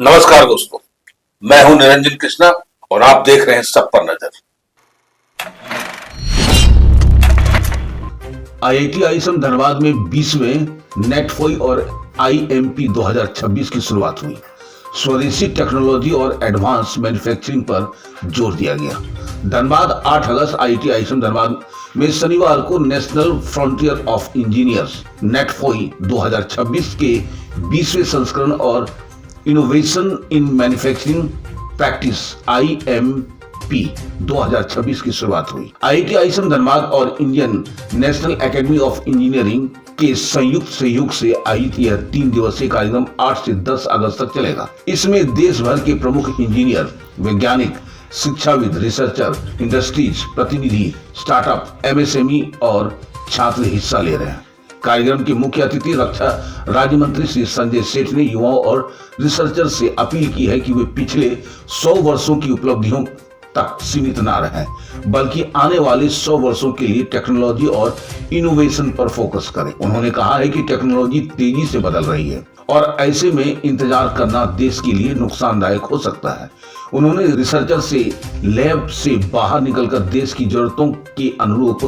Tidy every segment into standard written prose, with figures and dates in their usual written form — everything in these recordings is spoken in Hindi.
नमस्कार दोस्तों, मैं हूं निरंजन कृष्णा और आप देख रहे हैं सब पर नजर। आईआईटी आईएसएम धनबाद में 20वें नेटफोई और आईएमपी 2026 की शुरुआत हुई। स्वदेशी टेक्नोलॉजी और एडवांस मैन्युफैक्चरिंग पर जोर दिया गया। धनबाद 8 अगस्त आईआईटी आईएसएम धनबाद में शनिवार को नेशनल फ्रंटियर ऑफ इंजीनियर्स नेटफोई 2026 के 20वें संस्करण और innovation in manufacturing practice IMP 2026 की शुरुआत हुई। आईआईटी आईएसएम धनबाद और Indian national academy of engineering के संयुक्त सहयोग से आयोजित यह 3 दिवसीय कार्यक्रम 8 से 10 अगस्त तक चलेगा। इसमें देश भर के प्रमुख इंजीनियर, वैज्ञानिक, शिक्षाविद, रिसर्चर, इंडस्ट्रीज प्रतिनिधि, स्टार्टअप, MSME और छात्र हिस्सा ले रहे हैं। कार्यक्रम के मुख्य अतिथि रक्षा राज्य मंत्री श्री संजय सेठ ने युवाओं और रिसर्चर से अपील की है कि वे पिछले 100 वर्षों की उपलब्धियों तक सीमित न रहें, बल्कि आने वाले 100 वर्षों के लिए टेक्नोलॉजी और इनोवेशन पर फोकस करें। उन्होंने कहा है कि टेक्नोलॉजी तेजी से बदल रही है और ऐसे में इंतजार करना देश के लिए नुकसानदायक हो सकता है। उन्होंने रिसर्चर से लैब से बाहर निकलकर देश की जरूरतों के अनुरूप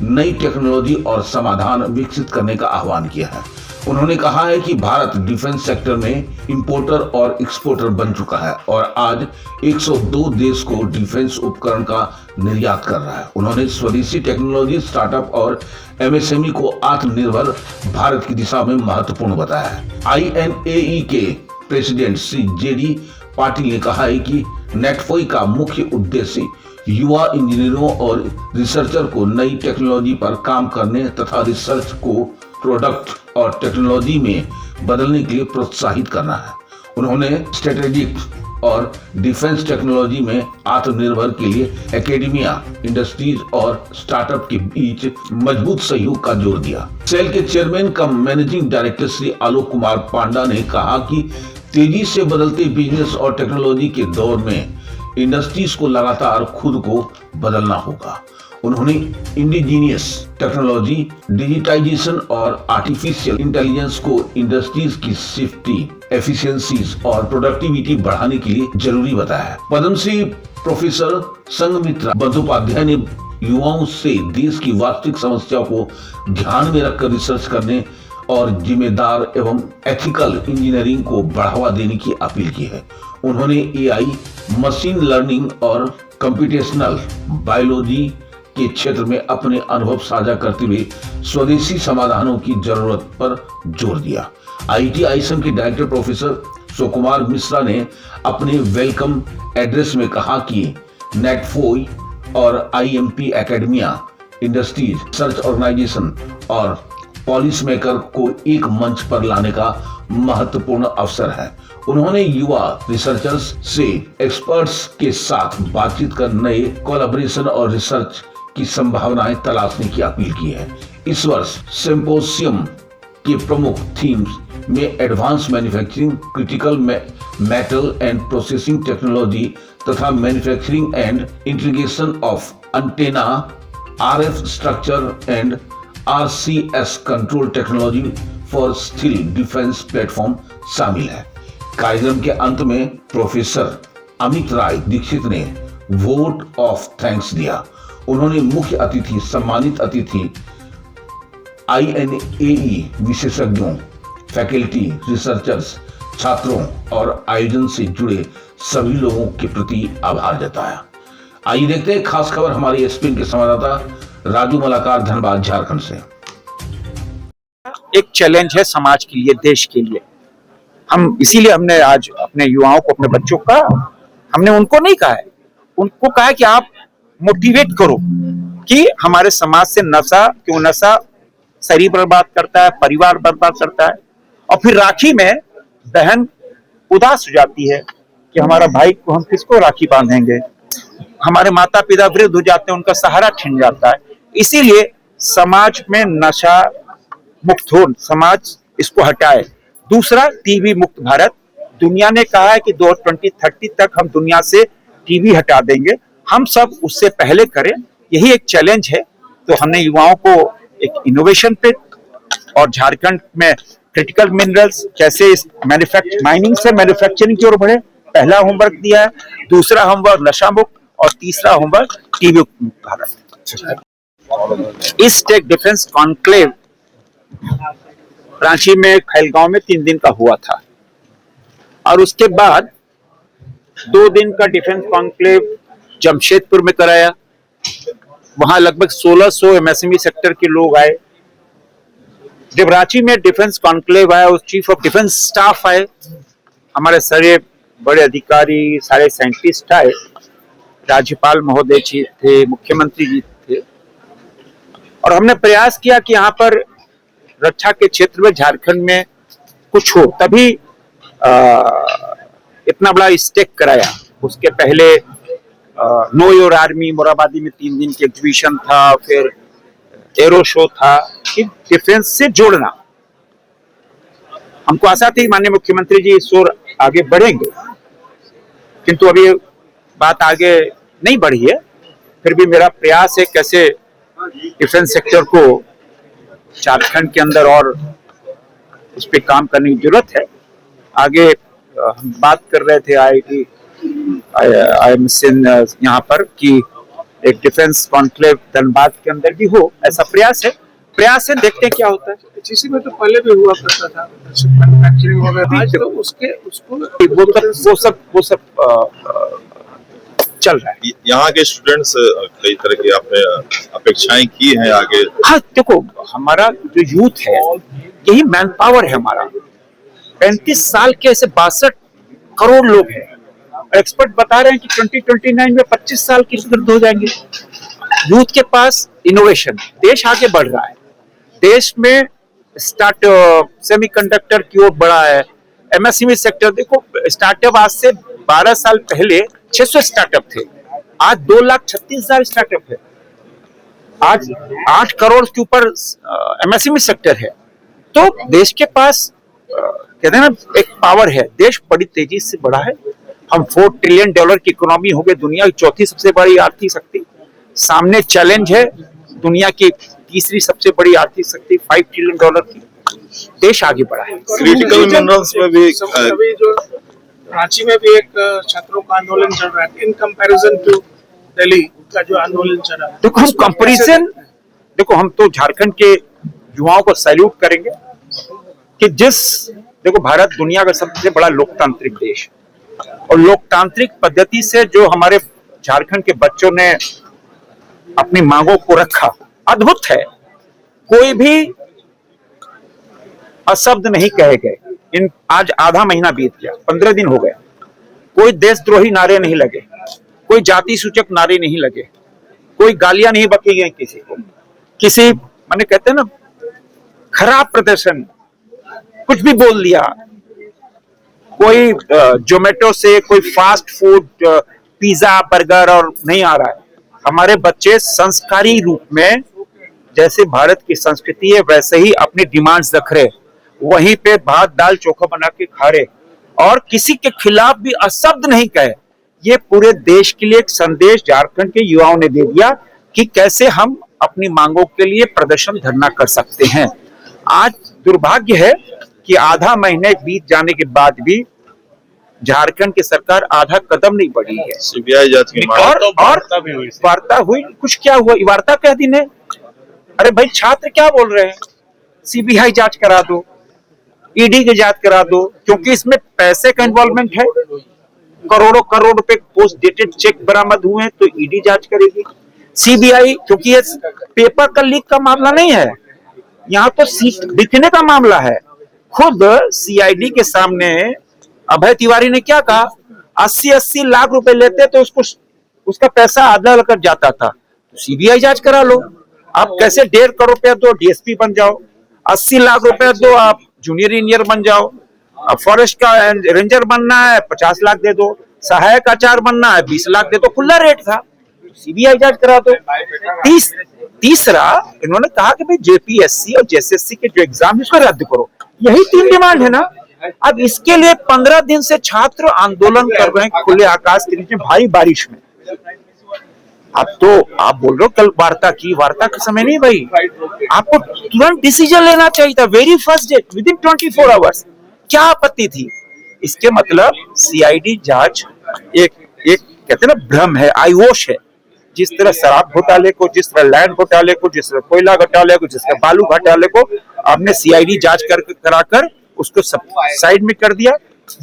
नई टेक्नोलॉजी और समाधान विकसित करने का आह्वान किया है। उन्होंने कहा है कि भारत डिफेंस सेक्टर में इंपोर्टर और एक्सपोर्टर बन चुका है और आज 102 देश को डिफेंस उपकरण का निर्यात कर रहा है। उन्होंने स्वदेशी टेक्नोलॉजी, स्टार्टअप और MSME को आत्मनिर्भर भारत की दिशा में महत्वपूर्ण बताया है। INAE के प्रेसिडेंट श्री JD पाटिल ने कहा है कि नेटफोई का मुख्य उद्देश्य युवा इंजीनियरों और रिसर्चर को नई टेक्नोलॉजी पर काम करने तथा रिसर्च को प्रोडक्ट और टेक्नोलॉजी में बदलने के लिए प्रोत्साहित करना है। उन्होंने स्ट्रेटेजिक और डिफेंस टेक्नोलॉजी में आत्मनिर्भर के लिए एकेडमिया, इंडस्ट्रीज और स्टार्टअप के बीच मजबूत सहयोग का जोर दिया। सेल के chairman cum managing director Shri Alok Kumar Panda ने कहा कि तेजी से बदलते बिजनेस और टेक्नोलॉजी के दौर में इंडस्ट्रीज को लगातार खुद को बदलना होगा। उन्होंने इंडिजीनियस टेक्नोलॉजी, डिजिटाइजेशन और आर्टिफिशियल इंटेलिजेंस को इंडस्ट्रीज की सेफ्टी, एफिशिएंसीज और प्रोडक्टिविटी बढ़ाने के लिए जरूरी बताया है। पद्मश्री प्रोफेसर संघमित्रा बंदोपाध्याय ने युवाओं से देश की वास्तविक समस्या को ध्यान में रखकर रिसर्च करने और जिम्मेदार एवं एथिकल इंजीनियरिंग को बढ़ावा देने की अपील की है। उन्होंने AI, मशीन लर्निंग और कंप्यूटेशनल बायोलॉजी के क्षेत्र में अपने अनुभव साझा करते हुए स्वदेशी समाधानों की जरूरत पर जोर दिया। आईआईटी आईएसएम के डायरेक्टर प्रोफेसर सुकुमार मिश्रा ने अपने वेलकम एड्रेस में कहा कि नेटफोई और IMP academia, industries, research organisation और पॉलिसी मेकर को एक मंच पर लाने का महत्वपूर्ण अवसर है। उन्होंने युवा रिसर्चर्स से एक्सपर्ट्स के साथ बातचीत कर नए कोलैबोरेशन और रिसर्च की संभावनाएं तलाशने की अपील की है। इस वर्ष सिंपोजियम के प्रमुख थीम्स में advance manufacturing, critical metal and processing technology तथा manufacturing and integration of antenna, RF structure and RCS control technology for steel defence platform शामिल है। कार्यक्रम के अंत में प्रोफेसर अमित राय दीक्षित ने वोट ऑफ थैंक्स दिया। उन्होंने मुख्य अतिथि, सम्मानित अतिथि, INAE विशेषज्ञों, फैकल्टी, रिसर्चर्स, छात्रों और आयोजन से जुड़े सभी लोगों के प्रति आभार जताया। आइए देखते हैं खास खबर हमारे SPN के संवाददाता राजू मलाकार धनबाद झारखंड से। एक चैलेंज है समाज के लिए, देश के लिए। हम इसीलिए हमने आज अपने युवाओं को, अपने बच्चों का, हमने उनको नहीं कहा है, उनको कहा है कि आप मोटिवेट करो कि हमारे समाज से नशा, क्यों नशा शरीर बर्बाद करता है, परिवार बर्बाद करता है। और फिर राखी में बहन उदास हो जाती है कि हमारा भाई को हम किसको राखी बांधेंगे। हमारे माता पिता वृद्ध हो जाते हैं, उनका सहारा छिन जाता है। इसीलिए समाज में नशा मुक्त हो, समाज इसको हटाए। दूसरा, टीबी मुक्त भारत। दुनिया ने कहा है कि 2030 तक हम दुनिया से टीबी हटा देंगे। हम सब उससे पहले करें, यही एक चैलेंज है। तो हमने युवाओं को एक इनोवेशन पे और झारखंड में क्रिटिकल मिनरल्स कैसे इस माइनिंग से मैन्युफैक्चरिंग की ओर बढ़े, पहला होमवर्क दिया है। दूसरा होमवर्क नशा मुक्त और तीसरा होमवर्क टीबी मुक्त भारत। इस टेक डिफेंस कॉन्क्लेव रांची में खैलगांव में 3 दिन का हुआ था और उसके बाद 2 दिन का डिफेंस कॉन्क्लेव जमशेदपुर में कराया। वहां लगभग 1600 एमएसएमई सेक्टर के लोग आए। जब रांची में डिफेंस कॉन्क्लेव आया, उस चीफ ऑफ डिफेंस स्टाफ आए, हमारे सारे बड़े अधिकारी, सारे साइंटिस्ट आए, राज्यपाल महोदय जी थे, मुख्यमंत्री जी थे, और हमने प्रयास किया कि यहाँ पर रक्षा के क्षेत्र में झारखंड में कुछ हो, तभी इतना बड़ा स्टेक कराया। उसके पहले नो योर आर्मी मोराबादी में 3 दिन की एग्जीबिशन था, फिर एरो शो था कि डिफेंस से जोड़ना। हमको आशा थी माननीय मुख्यमंत्री जी इस ओर आगे बढ़ेंगे, किंतु अभी बात आगे नहीं बढ़ी है। फिर भी मेरा प्रयास है कैसे डिफेंस सेक्टर को झारखंड के अंदर और उस पर काम करने की जरूरत है। आगे हम बात कर रहे थे IMCN यहाँ पर कि एक डिफेंस कॉन्क्लेव धनबाद के अंदर भी हो, ऐसा प्रयास है। देखते हैं क्या होता है। HEC में तो पहले भी हुआ करता था मैन्युफैक्चरिंग वगैरह, आज तो वो सब चल रहा है। यहाँ के स्टूडेंट्स कई तरह की आपने अपेक्षाएं की हैं आगे। हाँ, देखो हमारा जो यूथ है यही मैन पावर है हमारा। 35 साल के ऐसे 62 करोड़ लोग हैं। एक्सपर्ट बता रहे हैं कि 2029 में 25 साल की वृद्धि हो जाएंगे। यूथ के पास इनोवेशन, देश आगे बढ़ रहा है। देश में स्टार्टअप, सेमीकंडक्टर की ओर बढ़ा है। एमएसएमई सेक्टर देखो, स्टार्टअप आज से 12 साल पहले 600 स्टार्टअप थे, आज 2,36,000 स्टार्टअप है। आज 8 करोड़ के ऊपर एमएसएमई सेक्टर है। तो देश के पास कहते हैं ना एक पावर है। देश बड़ी तेजी से बढ़ा है। हम $4 ट्रिलियन की इकोनॉमी हो गए, दुनिया की 4थी सबसे बड़ी आर्थिक शक्ति। सामने चैलेंज है दुनिया की 3री सबसे बड़ी आर्थिक शक्ति $5 ट्रिलियन की। देश आगे बढ़ा है। क्रिटिकल मिनरल्स में भी जो रांची में भी एक छात्रों का आंदोलन चल रहा है इन कंपैरिजन टू दिल्ली का जो आंदोलन चल रहा है। देखो हम कंपैरिजन, देखो हम तो झारखंड के युवाओं को सैल्यूट करेंगे कि देखो भारत दुनिया का सबसे बड़ा लोकतांत्रिक देश, और लोकतांत्रिक पद्धति से जो हमारे झारखंड के बच्चों ने अपनी मांगों को रखा, अद्भुत है। कोई भी अशब्द नहीं कहे गए। आज आधा महीना बीत गया, 15 दिन हो गए। कोई देशद्रोही नारे नहीं लगे, कोई जाति सूचक नारे नहीं लगे, कोई गालियां नहीं बकी गई किसी को। किसी माने कहते हैं ना खराब प्रदर्शन, कुछ भी बोल दिया। कोई जोमेटो से कोई फास्ट फूड पिज्जा बर्गर और नहीं आ रहा है। हमारे बच्चे संस्कारी रूप में, जैसे भारत की संस्कृति है वैसे ही अपनी डिमांड्स रख रहे, वहीं पे भात दाल चोखा बना के खा रहे और किसी के खिलाफ भी अशब्द नहीं कहे। ये पूरे देश के लिए एक संदेश झारखंड के युवाओं ने दे दिया कि कैसे हम अपनी मांगों के लिए प्रदर्शन धरना कर सकते हैं। आज दुर्भाग्य है कि आधा महीने बीत जाने के बाद भी झारखंड की सरकार आधा कदम नहीं बढ़ी है। सीबीआई जांच की मांग और वार्ता हुई, कुछ क्या हुआ? वार्ता कह दी ने। अरे भाई छात्र क्या बोल रहे हैं? सीबीआई जांच करा दो, ईडी की जांच करा दो, क्योंकि इसमें पैसे का इन्वॉल्वमेंट है। करोड़ों करोड़ रुपए पोस्ट डेटेड चेक बरामद हुए हैं, तो ईडी जांच करेगी। सीबीआई, क्योंकि ये पेपर का लीक का मामला नहीं है, यहाँ तो सीट दिखने का मामला है। खुद सीआईडी के सामने अभय तिवारी ने क्या कहा, 80-80 लाख रुपए लेते तो उसका पैसा आधा कर जाता था। तो सीबीआई जांच करा लो। आप कैसे 1.5 करोड़ रुपया दो डीएसपी बन जाओ, 80 लाख रुपया दो आप जूनियर इंजीनियर बन जाओ, फॉरेस्ट का रेंजर बनना है 50 लाख दे दो, सहायक आचार्य बनना है 20 लाख दे दो। खुला रेट था, सीबीआई जांच करा दो। तीसरा इन्होंने कहा कि भाई जेपीएससी और जेएसएससी के जो एग्जाम है उसको रद्द करो। यही 3 डिमांड है ना। अब इसके लिए 15 दिन से छात्र आंदोलन कर रहे हैं खुले आकाश के नीचे भारी बारिश में। अब तो आप बोल रहे हो कल वार्ता की, वार्ता का समय नहीं भाई, आपको तुरंत डिसीजन लेना चाहिए था, very first day, with in 24 hours. क्या आपत्ति थी? इसके मतलब सीआईडी जांच एक एक कहते हैं ना भ्रम है, आईवोश है। जिस तरह शराब घोटाले को, जिस तरह लैंड घोटाले को, जिस तरह कोयला घोटाले को, जिस तरह बालू घोटाले को आपने सीआईडी जांच कराकर उसको सब साइड में कर दिया,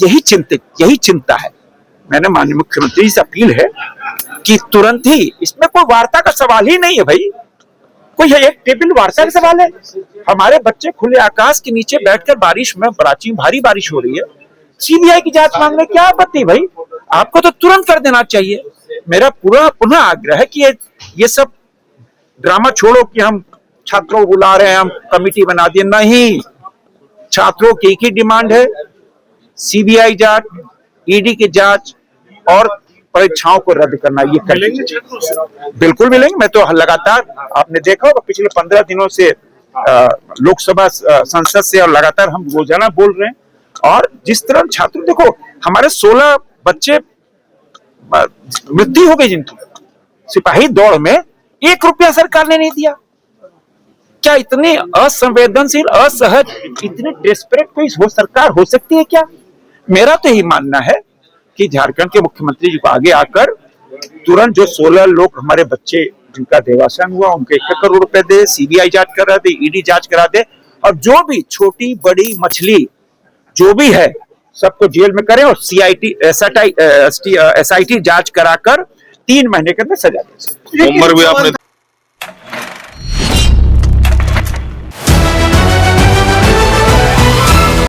यही चिंता है। मैंने माननीय मुख्यमंत्री से अपील है कि तुरंत ही, इसमें कोई वार्ता का सवाल ही नहीं है भाई, कोई एक टेबल वार्ता का सवाल है? हमारे बच्चे खुले आकाश के नीचे बैठकर बारिश में, कराची में भारी बारिश हो रही है, सीबीआई की जांच मांगने क्या आपत्ति भाई? आपको तो तुरंत कर देना चाहिए। मेरा पूरा पुनः आग्रह है कि ये सब ड्रामा छोड़ो कि हम छात्रों को बुला रहे हैं, हम कमिटी बना दिए, नहीं। छात्रों की एक ही डिमांड है, सीबीआई जांच, ईडी की जांच और परीक्षाओं को रद्द करना। ये मिलेंगे छात्रों से? बिल्कुल मिलेंगे। मैं तो लगातार, आपने देखा होगा पिछले 15 दिनों से लोकसभा संसद से और लगातार हम रोजाना बोल रहे हैं। और जिस तरह छात्र, देखो हमारे 16 बच्चे मृत्यु हो गई जिनकी सिपाही दौड़ में, 1 रुपया सरकार ने नहीं दिया। क्या इतनी असंवेदनशील, असहज, इतनी डेस्परेट कोई सरकार हो सकती है क्या? मेरा तो यही मानना है कि झारखंड के मुख्यमंत्री जी को आगे आकर तुरंत जो 16 लोग हमारे बच्चे जिनका देवासन हुआ उनके 1 करोड़ रुपए दे, सीबीआई जांच करा दे, ईडी जांच करा दे, और जो भी छोटी बड़ी मछली जो भी है सबको जेल में करें, और एसआईटी जांच कराकर 3 महीने के अंदर सजा दे। उम्र भी आपने